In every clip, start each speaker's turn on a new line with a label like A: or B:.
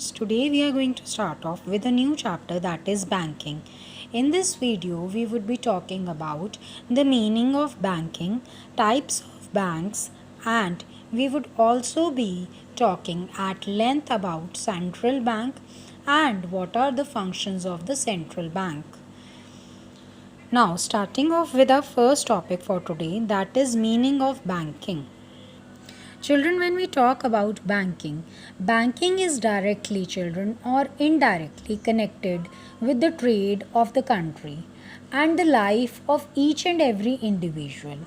A: students, today we are going to start off with a new chapter, that is banking. In this video, we would be talking about the meaning of banking, types of banks, and we would also be talking at length about central bank and what are the functions of the central bank. Now, starting off with our first topic for today, that is meaning of banking. Children, when we talk about banking, banking is directly, children, or indirectly connected with the trade of the country and the life of each and every individual.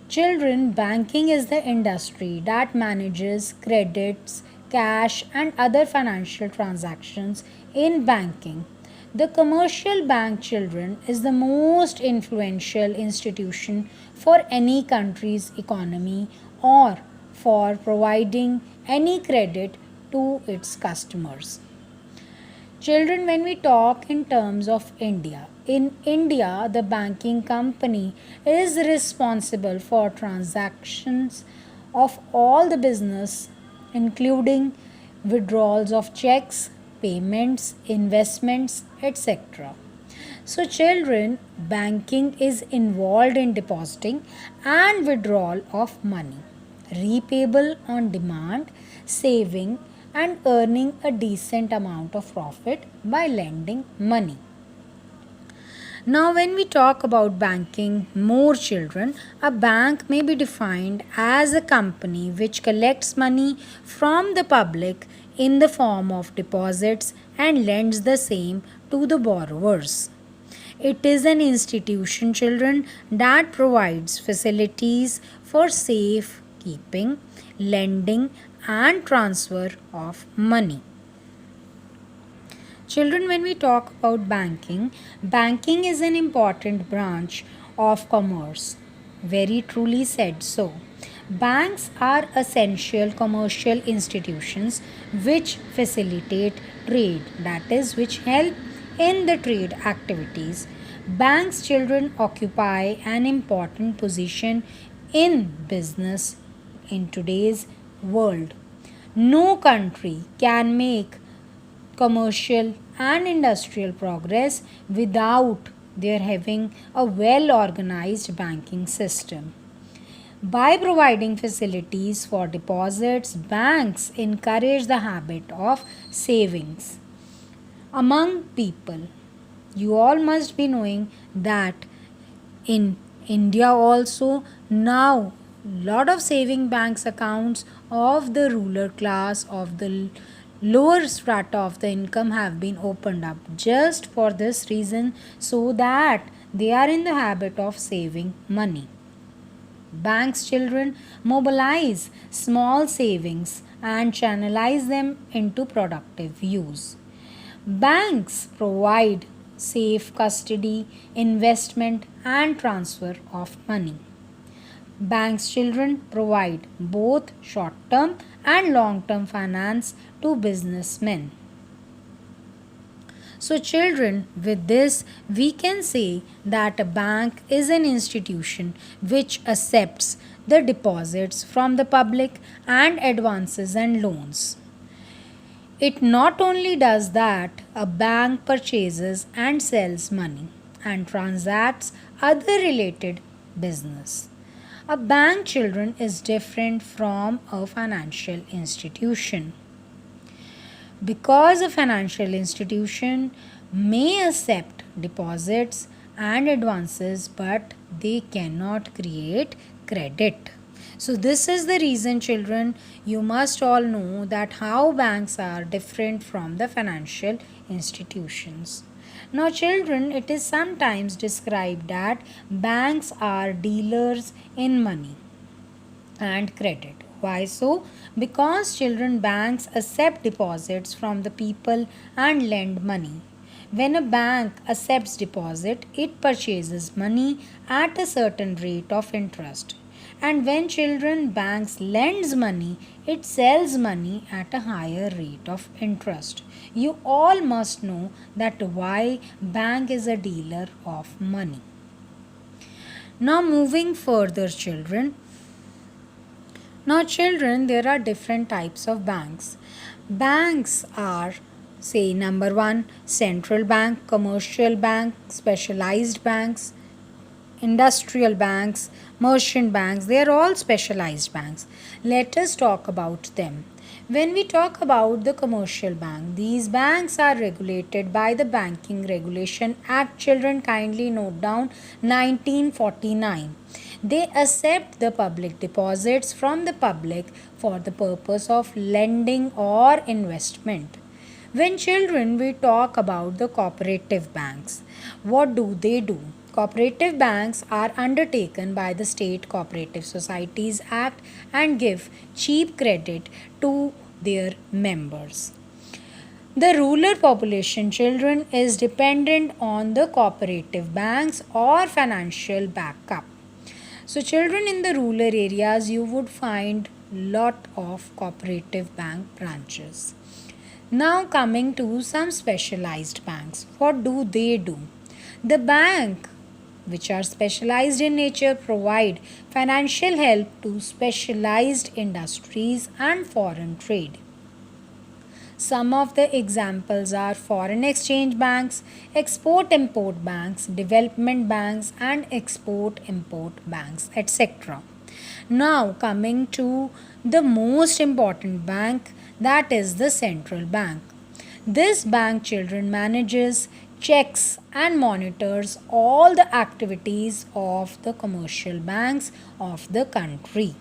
A: Children, banking is the industry that manages credits, cash, and other financial transactions in banking. The commercial bank, children, is the most influential institution for any country's economy or for providing any credit to its customers. Children, when we talk in terms of India, in India, the banking company is responsible for transactions of all the business, including withdrawals of checks, payments, investments, etc. So, children, banking is involved in depositing and withdrawal of money, repayable on demand, saving, and earning a decent amount of profit by lending money. Now, when we talk about banking, more children, a bank may be defined as a company which collects money from the public in the form of deposits and lends the same to the borrowers. It is an institution, children, that provides facilities for safe keeping, lending, and transfer of money. Children, when we talk about banking, banking is an important branch of commerce. Very truly said so. Banks are essential commercial institutions which facilitate trade, that is, which help in the trade activities. Banks, children, occupy an important position in business in today's world. No country can make commercial and industrial progress without their having a well organized banking system. By providing facilities for deposits, banks encourage the habit of savings among people. You all must be knowing that in India also now lot of saving banks accounts of the ruler class, of the lower strata of the income have been opened up just for this reason, so that they are in the habit of saving money. Banks, children, mobilize small savings and channelize them into productive use. Banks provide safe custody, investment, and transfer of money. Banks, children, provide both short term and long term finance to businessmen. So, children, with this, we can say that a bank is an institution which accepts the deposits from the public and advances and loans. It not only does that, a bank purchases and sells money and transacts other related business. A bank, children, is different from a financial institution, because a financial institution may accept deposits and advances, but they cannot create credit. So, this is the reason, children, you must all know that how banks are different from the financial institutions. Now, children, it is sometimes described that banks are dealers in money and credit. Why so? Because, children, banks accept deposits from the people and lend money. When a bank accepts deposit, it purchases money at a certain rate of interest. And when, children, banks lends money, it sells money at a higher rate of interest. You all must know that why bank is a dealer of money. Now, moving further, children. Now, children, there are different types of banks. Banks are, say, number one, central bank, commercial bank, specialized banks, industrial banks, merchant banks, they are all specialized banks. Let us talk about them. When we talk about the commercial bank, these banks are regulated by the Banking Regulation Act. Children, kindly note down 1949. They accept the public deposits from the public for the purpose of lending or investment. When children, we talk about the cooperative banks, what do they do? Cooperative banks are undertaken by the State Cooperative Societies Act and give cheap credit to their members. The rural population, children, is dependent on the cooperative banks or financial backup. So children, in the rural areas you would find lot of cooperative bank branches. Now coming to some specialized banks. What do they do? The bank which are specialized in nature provide financial help to specialized industries and foreign trade. Some of the examples are foreign exchange banks, export import banks, development banks, and export import banks, etc. Now, coming to the most important bank, that is the central bank. This bank, children, manages, checks, and monitors all the activities of the commercial banks of the country.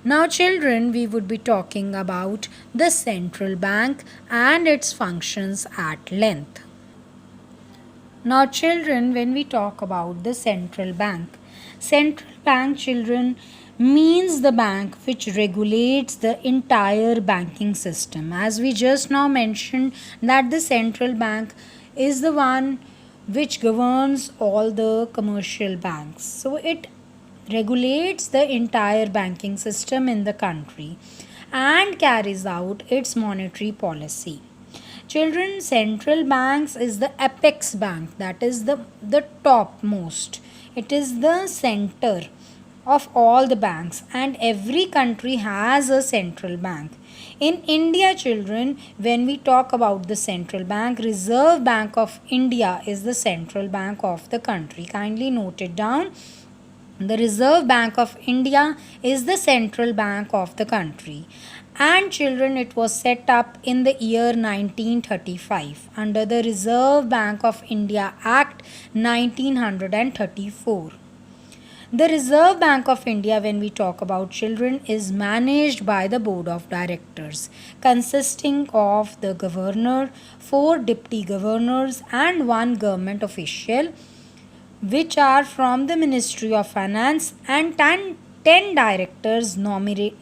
A: Now, children, we would be talking about the central bank and its functions at length. Now, children, when we talk about the central bank, children, means the bank which regulates the entire banking system. As we just now mentioned, that the central bank is the one which governs all the commercial banks. So, it regulates the entire banking system in the country and carries out its monetary policy. Children, central banks is the apex bank, that is the topmost. It is the center of all the banks, and every country has a central bank. In India, children, when we talk about the central bank, Reserve Bank of India is the central bank of the country. Kindly note it down. The Reserve Bank of India is the central bank of the country. And children, it was set up in the year 1935 under the Reserve Bank of India Act 1934. The Reserve Bank of India, when we talk about children, is managed by the Board of Directors, consisting of the governor, 4 deputy governors, and 1 government official, which are from the Ministry of Finance, and 10 directors nominated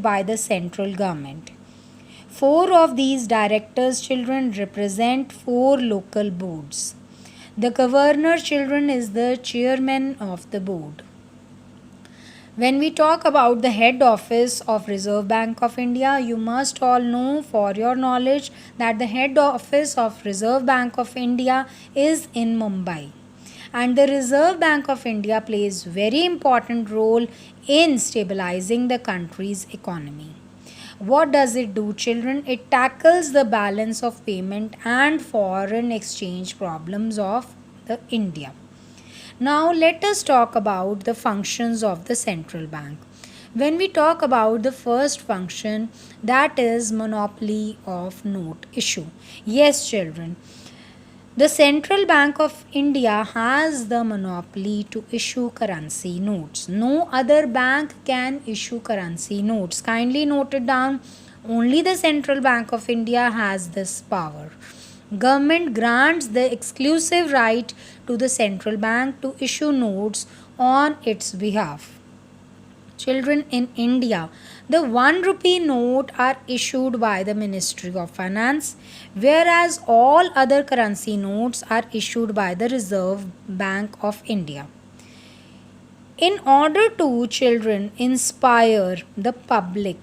A: by the central government. 4 of these directors, children, represent 4 local boards. The governor, children, is the chairman of the board. When we talk about the head office of Reserve Bank of India, you must all know for your knowledge that the head office of Reserve Bank of India is in Mumbai. And the Reserve Bank of India plays very important role in stabilizing the country's economy. What does it do, children? It tackles the balance of payment and foreign exchange problems of the India. Now let us talk about the functions of the central bank. When we talk about the first function, that is monopoly of note issue. Yes, children, the Central Bank of India has the monopoly to issue currency notes. No other bank can issue currency notes. Kindly note it down. Only the Central Bank of India has this power. Government grants the exclusive right to the central bank to issue notes on its behalf. Children, in India, the 1 rupee note are issued by the Ministry of Finance, whereas all other currency notes are issued by the Reserve Bank of India. In order to, children, inspire the public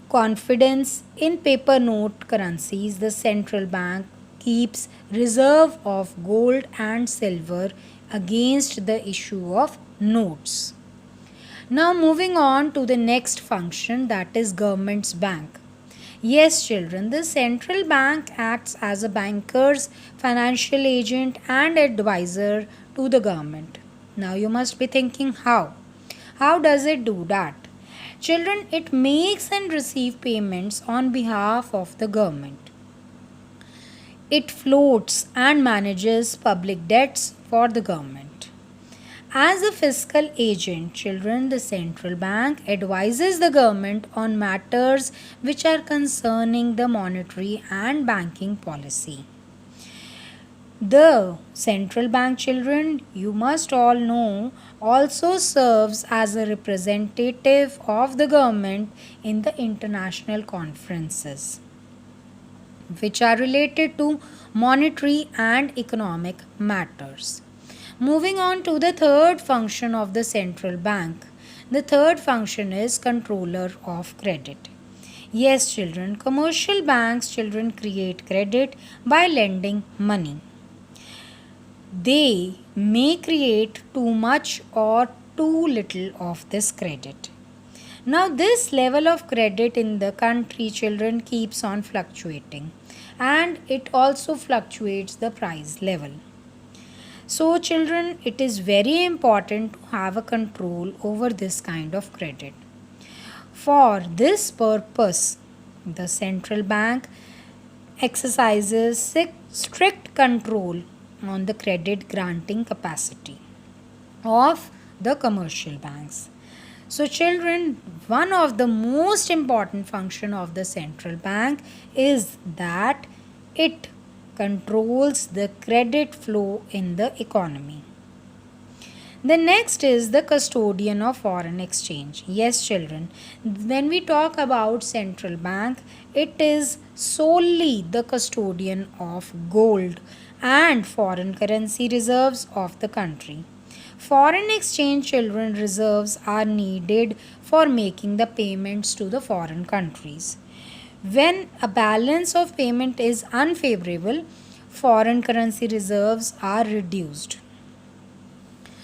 A: confidence in paper note currencies, the central bank keeps reserve of gold and silver against the issue of notes. Now, moving on to the next function, that is government's bank. Yes, children, the central bank acts as a banker's financial agent and advisor to the government. Now, you must be thinking how? How does it do that? Children, it makes and receive payments on behalf of the government. It floats and manages public debts for the government. As a fiscal agent, children, the central bank advises the government on matters which are concerning the monetary and banking policy. The central bank, children, you must all know, also serves as a representative of the government in the international conferences which are related to monetary and economic matters. Moving on to the third function of the central bank. The third function is controller of credit. Yes, children, commercial banks, children, create credit by lending money. They may create too much or too little of this credit. Now, this level of credit in the country, children, keeps on fluctuating, and it also fluctuates the price level. So, children, it is very important to have a control over this kind of credit. For this purpose, the central bank exercises strict control on the credit granting capacity of the commercial banks. So, children, one of the most important function of the central bank is that it controls the credit flow in the economy. The next is the custodian of foreign exchange. Yes, children, when we talk about central bank, it is solely the custodian of gold and foreign currency reserves of the country. Foreign exchange, children, reserves are needed for making the payments to the foreign countries. When a balance of payment is unfavorable, foreign currency reserves are reduced.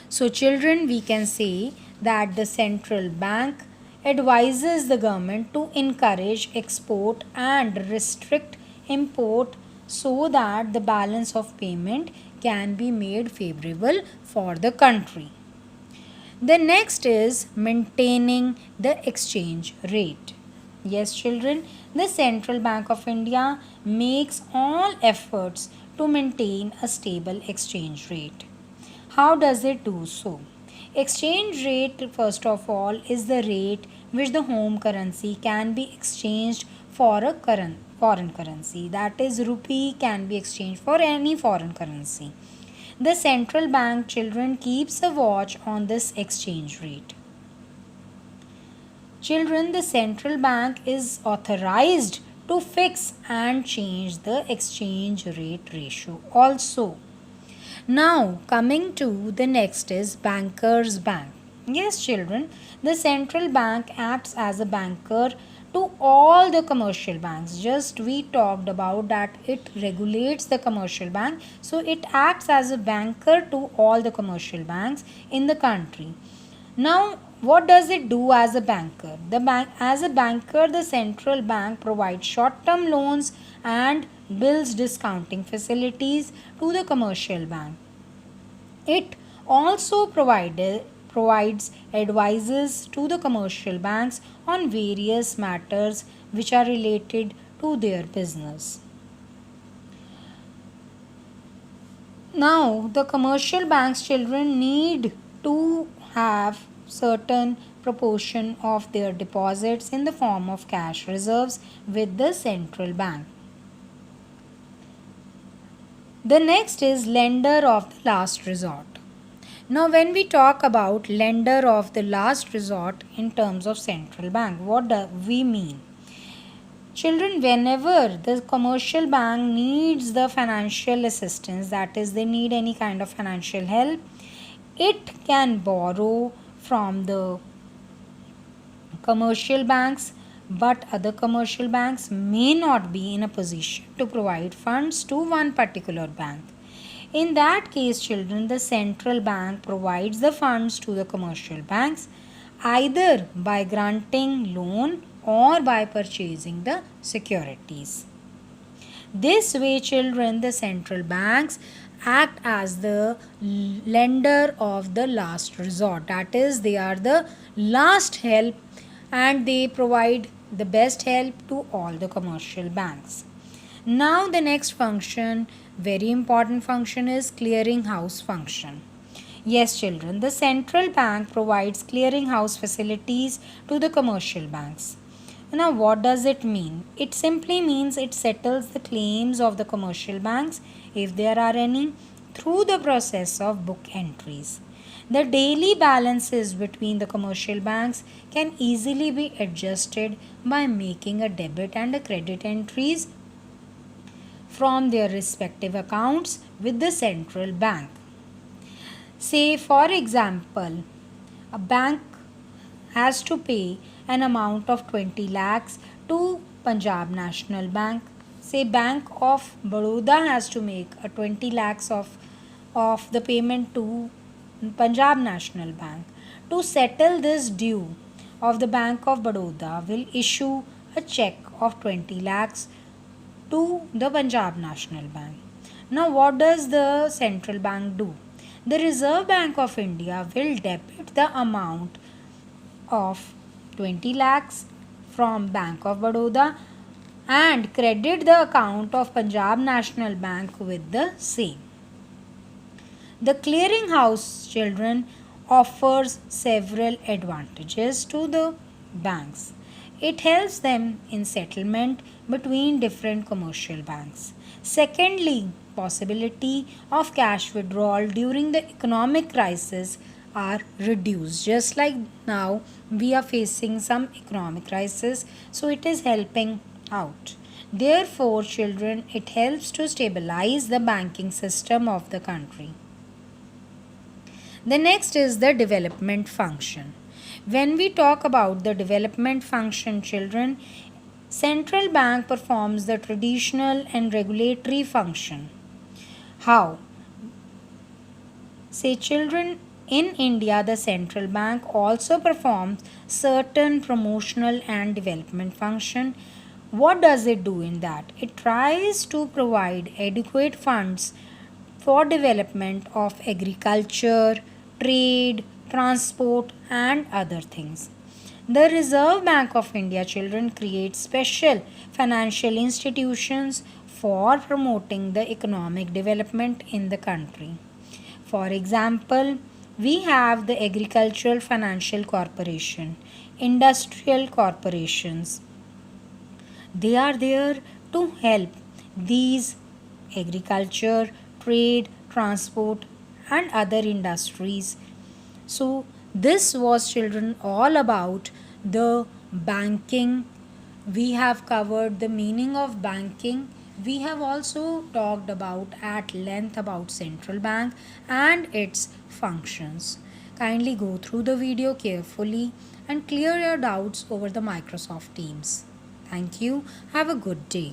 A: So, children, we can say that the central bank advises the government to encourage export and restrict import so that the balance of payment can be made favorable for the country. The next is maintaining the exchange rate. Yes, children, the Central Bank of India makes all efforts to maintain a stable exchange rate. How does it do so? Exchange rate, first of all, is the rate which the home currency can be exchanged for a foreign currency. That is, rupee can be exchanged for any foreign currency. The central bank, children, keeps a watch on this exchange rate. Children, the central bank is authorized to fix and change the exchange rate ratio also. Now, coming to the next is banker's bank. Yes, children, the central bank acts as a banker to all the commercial banks. Just we talked about that it regulates the commercial bank, so it acts as a banker to all the commercial banks in the country. Now, what does it do as a banker? As a banker, the central bank provides short-term loans and bills discounting facilities to the commercial bank. It also provides advices to the commercial banks on various matters which are related to their business. Now, the commercial banks, children, need to have certain proportion of their deposits in the form of cash reserves with the central bank. The next is lender of the last resort. Now, when we talk about lender of the last resort in terms of central bank, what do we mean? Children, whenever the commercial bank needs the financial assistance, that is, they need any kind of financial help, it can borrow from the commercial banks, but other commercial banks may not be in a position to provide funds to one particular bank. In that case, children, the central bank provides the funds to the commercial banks either by granting loan or by purchasing the securities. This way, children, the central banks act as the lender of the last resort. That is, they are the last help and they provide the best help to all the commercial banks. Now, the next function, very important function, is clearinghouse function. Yes, children, the central bank provides clearinghouse facilities to the commercial banks. Now, what does it mean? It simply means it settles the claims of the commercial banks, if there are any, through the process of book entries. The daily balances between the commercial banks can easily be adjusted by making a debit and a credit entries from their respective accounts with the central bank. Say, for example, a bank has to pay an amount of 20 lakhs to Punjab National Bank. Say Bank of Baroda has to make a 20 lakhs of the payment to Punjab National Bank. To settle this due of the Bank of Baroda will issue a check of 20 lakhs to the Punjab National Bank. Now what does the central bank do? The Reserve Bank of India will debit the amount of 20 lakhs from Bank of Baroda and credit the account of Punjab National Bank with the same. The clearinghouse, children, offers several advantages to the banks. It helps them in settlement between different commercial banks. Secondly, possibility of cash withdrawal during the economic crisis are reduced. Just like now we are facing some economic crisis, so it is helping out. Therefore, children, it helps to stabilize the banking system of the country. The next is the development function. When we talk about the development function, children, central bank performs the traditional and regulatory function. How? Say, children, in India, the central bank also performs certain promotional and development function. What does it do in that? It tries to provide adequate funds for development of agriculture, trade, transport, and other things. The Reserve Bank of India, children, creates special financial institutions for promoting the economic development in the country. For example, we have the Agricultural Financial Corporation, industrial corporations. They are there to help these agriculture, trade, transport, and other industries. So, this was, children, all about the banking. We have covered the meaning of banking. We have also talked about at length about central bank and its functions. Kindly go through the video carefully and clear your doubts over the Microsoft Teams. Thank you. Have a good day.